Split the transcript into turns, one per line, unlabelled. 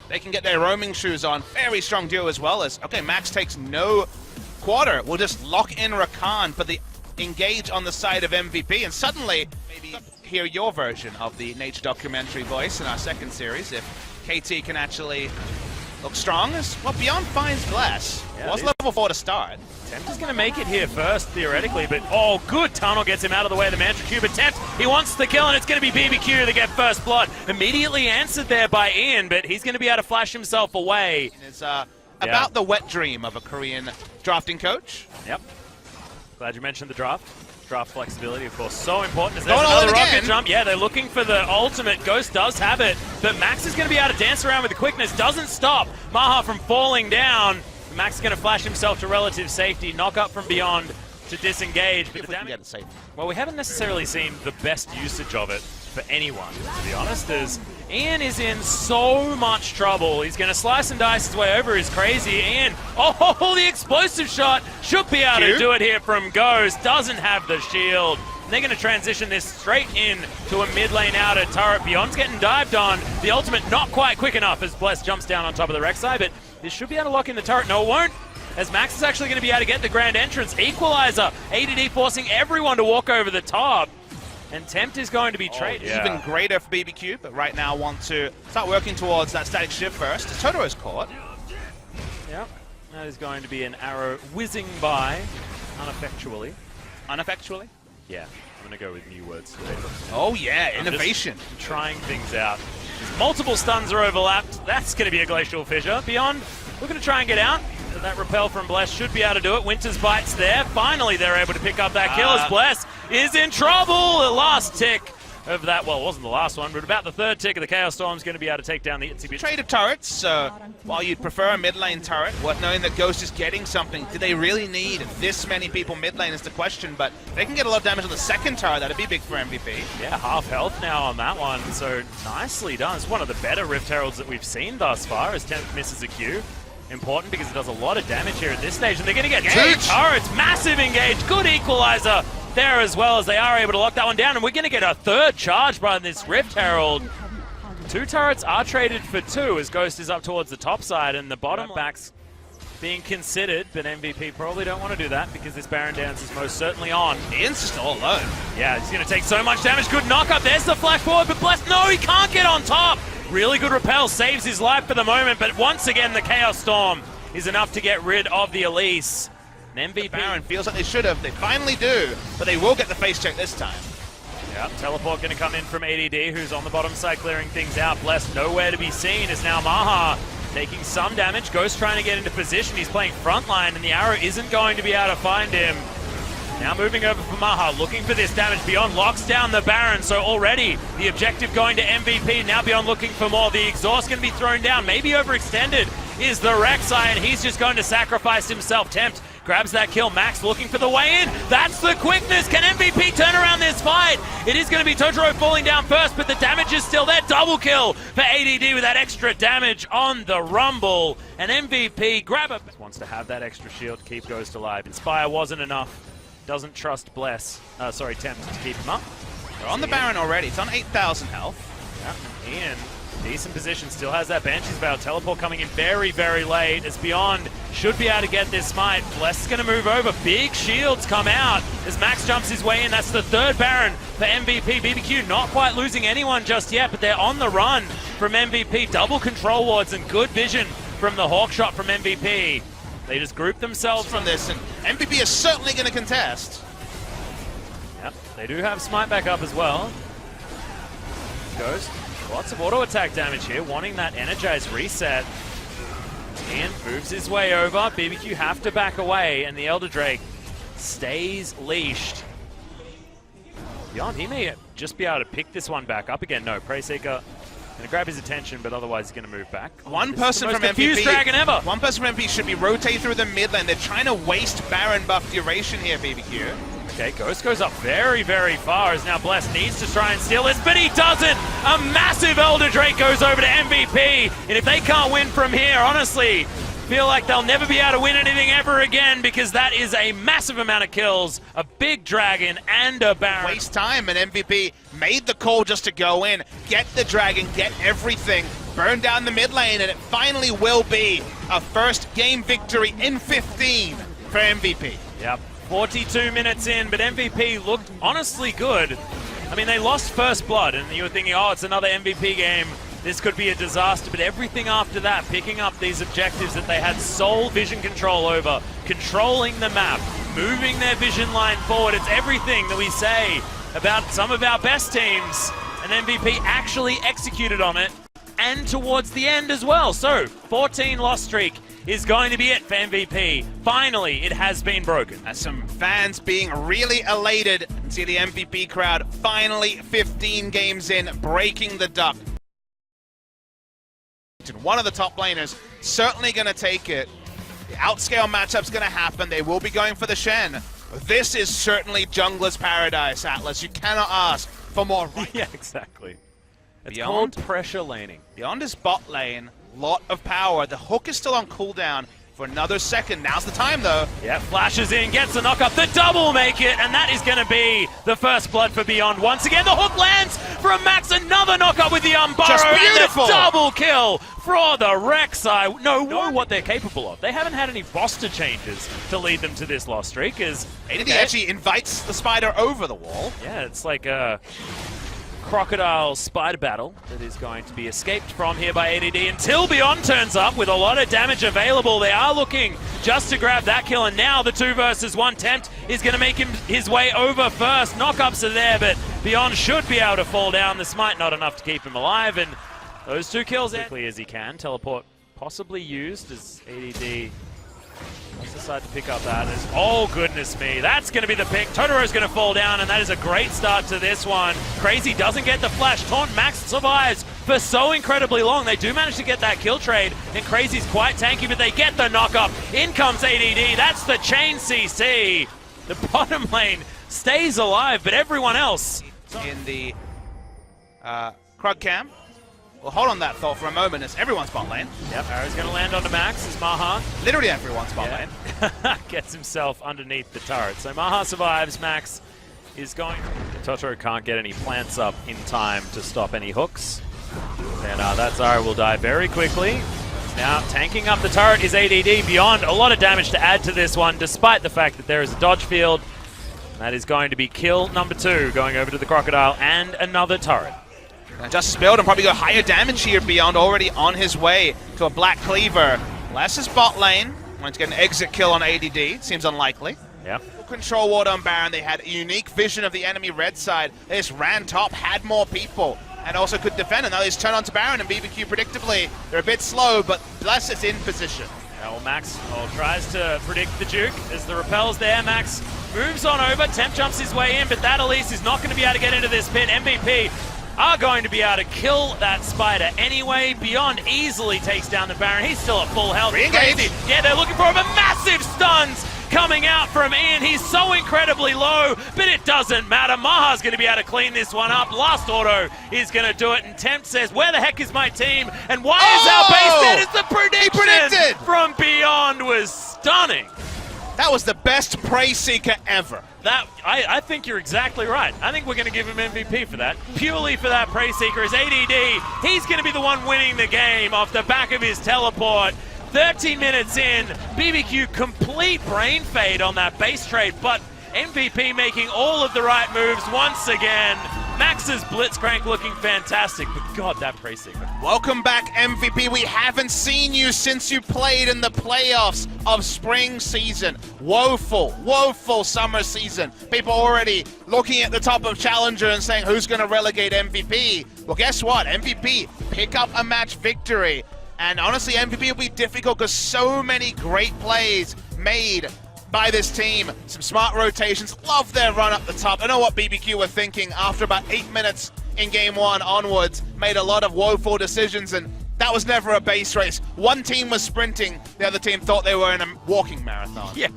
They can get their roaming shoes on. Very strong duo as well as, okay, Max takes no quarter. We'll just lock in Rakan for the engage on the side of MVP, and suddenly, maybe hear your version of the nature documentary voice in our second series, if KT can actually look strong. Well, Beyond finds Bless. Yeah, was level 4 to start.
Tempt is going to make it here first, theoretically, but oh, good tunnel gets him out of the way of the Mantra Q, but Tempt, he wants the kill, and it's going to be BBQ to get first blood. Immediately answered there by Ian, but he's going to be able to flash himself away.
It's about the wet dream of a Korean drafting coach.
Yep. Glad you mentioned the draft. Draft flexibility, of course, so important. As there's another rocket jump. Yeah, they're looking for the ultimate. Ghost does have it, but Max is going to be able to dance around with the quickness. Doesn't stop Maha from falling down. Max is going to flash himself to relative safety, knock up from Beyond to disengage. But the damage, well, we haven't necessarily seen the best usage of it for anyone, to be honest, as Ian is in so much trouble. He's going to slice and dice his way over. He's crazy. Ian, oh, the explosive shot should be able to do it here from Ghost. Doesn't have the shield. They're going to transition this straight in to a mid lane outer turret. Beyond's getting dived on. The ultimate not quite quick enough as Bless jumps down on top of the Rek'Sai, but this should be able to lock in the turret. No, it won't, as Max is actually going to be able to get the grand entrance. Equalizer, ADD forcing everyone to walk over the top. And Tempt is going to be traded.
Even greater for BBQ, but right now want to start working towards that static shift first. Totoro's caught.
Yep, that is going to be an arrow whizzing by uneffectually.
Uneffectually?
Yeah, I'm going to go with new words today.
Oh yeah, innovation.
Trying things out. Multiple stuns are overlapped. That's going to be a Glacial Fissure. Beyond, looking to try and get out. That repel from Bless should be able to do it. Winter's Bite's there. Finally, they're able to pick up that kill as Bless is in trouble. The last tick of that, well, it wasn't the last one, but about the third tick of the Chaos Storm's going to be able to take down the Itsy.
Trade of turrets, so while you'd prefer a mid lane turret, worth knowing that Ghost is getting something. Do they really need this many people mid lane is the question, but they can get a lot of damage on the second turret. That'd be big for MVP.
Yeah, half health now on that one, so nicely done. It's one of the better Rift Heralds that we've seen thus far as Tempt misses a Q. Important because it does a lot of damage here at this stage, and they're going to get two turrets. Massive engage, good equalizer there as well, as they are able to lock that one down, and we're going to get a third charge by this Rift Herald. Two turrets are traded for two as Ghost is up towards the top side, and the bottom backs being considered, but MVP probably don't want to do that because this Baron dance is most certainly on.
Ian's just all alone.
Yeah, he's going to take so much damage. Good knock up. There's the flash forward, but Bless, no, he can't get on top. Really good repel, saves his life for the moment, but once again the Chaos Storm is enough to get rid of the Elise. And MVP
Baron feels like they should have. They finally do, but they will get the face check this time.
Yeah, teleport going to come in from ADD, who's on the bottom side clearing things out. Blessed nowhere to be seen as now Maha taking some damage. Ghost trying to get into position. He's playing frontline, and the arrow isn't going to be able to find him. Now moving over for Maha, looking for this damage. Beyond locks down the Baron, so already the objective going to MVP. Now Beyond looking for more. The exhaust going to be thrown down, maybe overextended is the Rek'Sai, and he's just going to sacrifice himself. Tempt grabs that kill. Max looking for the way in. That's the quickness. Can MVP turn around this fight? It is going to be Totoro falling down first, but the damage is still there. Double kill for ADD with that extra damage on the Rumble. And MVP wants to have that extra shield to keep Ghost alive. Inspire wasn't enough. Doesn't trust Tempt to keep him up.
They're on the Baron already. It's on 8,000 health.
Yeah. Ian, decent position, still has that Banshee's Veil. Teleport coming in very, very late as Beyond should be able to get this smite. Bless is going to move over. Big shields come out as Max jumps his way in. That's the third Baron for MVP. BBQ not quite losing anyone just yet, but they're on the run from MVP. Double control wards and good vision from the Hawk shot from MVP. They just group themselves
from this, and MVP is certainly going to contest.
Yep, they do have smite back up as well. Ghost, lots of auto attack damage here, wanting that energized reset. Ian moves his way over. BBQ have to back away, and the Elder Drake stays leashed. Beyond, he may just be able to pick this one back up again. No, Preyseeker going to grab his attention, but otherwise he's going to move back.
One person from
MVP. Dragon ever.
One person from MVP should be rotating through the mid lane. They're trying to waste Baron buff duration here, BBQ.
Okay, Ghost goes up very, very far as now Bless needs to try and steal this, but he doesn't! A massive Elder Drake goes over to MVP, and if they can't win from here, honestly, feel like they'll never be able to win anything ever again because that is a massive amount of kills, a big dragon, and a Baron.
Waste time, and MVP made the call just to go in, get the dragon, get everything burn down the mid lane, and it finally will be a first game victory in 15 for MVP.
Yep, 42 minutes in, but MVP looked honestly good. I mean, they lost first blood, and you were thinking, oh, it's another MVP game. This could be a disaster, but everything after that, picking up these objectives that they had sole vision control over, controlling the map, moving their vision line forward. It's everything that we say about some of our best teams, and MVP actually executed on it, and towards the end as well. So, 14 loss streak is going to be it for MVP. Finally, it has been broken.
As some fans being really elated, and see the MVP crowd finally 15 games in, breaking the duck. One of the top laners certainly going to take it. The outscale matchup's going to happen. They will be going for the Shen. This is certainly jungler's paradise, Atlas. You cannot ask for more.
Yeah, exactly. It's
Beyond,
called pressure laning.
Beyond his bot lane, lot of power. The hook is still on cooldown for another second. Now's the time, though.
Yeah, flashes in, gets the knock up. The double make it, and that is going to be the first blood for Beyond. Once again, the hook lands from Max. Another knock up with the Unburrow.
Just beautiful.
And the double kill for the Rek'Sai. Know what they're capable of. They haven't had any roster changes to lead them to this loss streak.
ADD actually invites the spider over the wall.
Yeah, it's like a crocodile spider battle that is going to be escaped from here by ADD until Beyond turns up with a lot of damage available. They are looking just to grab that kill, and now the 2 versus 1 tempt is going to make him his way over first. Knockups are there, but Beyond should be able to fall down. The smite not enough to keep him alive, and those 2 kills as quickly as he can. Teleport possibly used as ADD let's decide to pick up that. Oh, goodness me. That's going to be the pick. Totoro's going to fall down, and that is a great start to this one. Crazy doesn't get the flash. Taunt Max survives for so incredibly long. They do manage to get that kill trade, and Crazy's quite tanky, but they get the knock-up. In comes ADD. That's the chain CC. The bottom lane stays alive, but everyone else
in the Krug cam. Well, hold on that thought for a moment. It's everyone's bot lane.
Yep, arrow's going to land onto Max as Maha.
Literally everyone's bot lane.
Gets himself underneath the turret. So Maha survives. Max is going. Totoro can't get any plants up in time to stop any hooks. And that Zarya will die very quickly. Now tanking up the turret is ADD. Beyond a lot of damage to add to this one, despite the fact that there is a dodge field. And that is going to be kill number 2, going over to the Crocodile and another turret.
Justice build and probably go higher damage here. Beyond already on his way to a Black Cleaver. Less is bot lane. Want to get an exit kill on ADD. Seems unlikely.
Yeah.
Control ward on Baron. They had a unique vision of the enemy red side. They just ran top, had more people, and also could defend. And now they just turn onto Baron, and BBQ predictably, they're a bit slow, but Bless is in position.
Well, Max tries to predict the juke as the repel's there. Max moves on over. Temp jumps his way in, but that Elise is not going to be able to get into this pit. MVP are going to be able to kill that spider anyway. Beyond easily takes down the Baron. He's still at full health.
Re-engage.
Yeah, they're looking for him. A massive stuns coming out from Ian. He's so incredibly low, but it doesn't matter. Maha's going to be able to clean this one up. Last auto is going to do it, and Tempt says, where the heck is my team? And why is our base dead? It's the prediction from Beyond was stunning.
That was the best Prey Seeker ever.
I think you're exactly right. I think we're going to give him MVP for that. Purely for that Prey Seeker is ADD. He's going to be the one winning the game off the back of his teleport. 13 minutes in, BBQ complete brain fade on that base trade, but MVP making all of the right moves once again. Max's Blitzcrank looking fantastic, but God, that Prey Seeker.
Welcome back, MVP. We haven't seen you since you played in the playoffs of spring season. Woeful, woeful summer season. People already looking at the top of Challenger and saying, who's going to relegate MVP? Well, guess what? MVP, pick up a match victory. And honestly, MVP will be difficult because so many great plays made by this team. Some smart rotations. Love their run up the top. I know what BBQ were thinking after about 8 minutes in game 1 onwards. Made a lot of woeful decisions, and that was never a base race. One team was sprinting, the other team thought they were in a walking marathon.
Yeah,